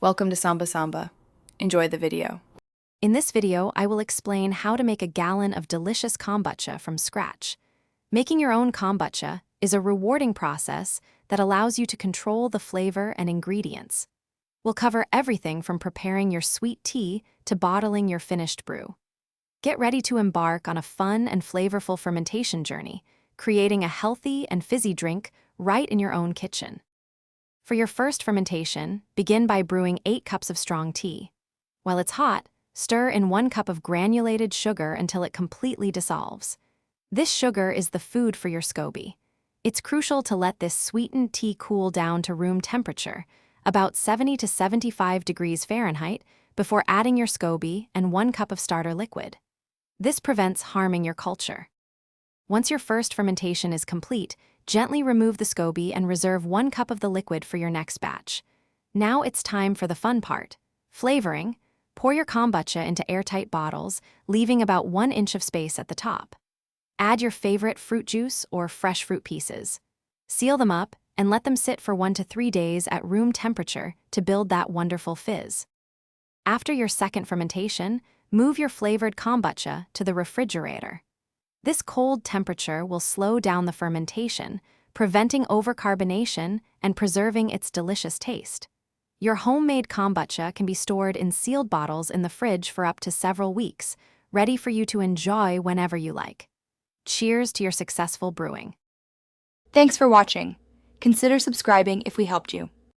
Welcome to Samba Samba. Enjoy the video. In this video, I will explain how to make a gallon of delicious kombucha from scratch. Making your own kombucha is a rewarding process that allows you to control the flavor and ingredients. We'll cover everything from preparing your sweet tea to bottling your finished brew. Get ready to embark on a fun and flavorful fermentation journey, creating a healthy and fizzy drink right in your own kitchen. For your first fermentation, begin by brewing 8 cups of strong tea. While it's hot, stir in 1 cup of granulated sugar until it completely dissolves. This sugar is the food for your SCOBY. It's crucial to let this sweetened tea cool down to room temperature, about 70 to 75 degrees Fahrenheit, before adding your SCOBY and 1 cup of starter liquid. This prevents harming your culture. Once your first fermentation is complete, gently remove the SCOBY and reserve 1 cup of the liquid for your next batch. Now it's time for the fun part. Flavoring. Pour your kombucha into airtight bottles, leaving about 1 inch of space at the top. Add your favorite fruit juice or fresh fruit pieces. Seal them up and let them sit for 1 to 3 days at room temperature to build that wonderful fizz. After your second fermentation, move your flavored kombucha to the refrigerator. This cold temperature will slow down the fermentation, preventing overcarbonation and preserving its delicious taste. Your homemade kombucha can be stored in sealed bottles in the fridge for up to several weeks, ready for you to enjoy whenever you like. Cheers to your successful brewing. Thanks for watching. Consider subscribing if we helped you.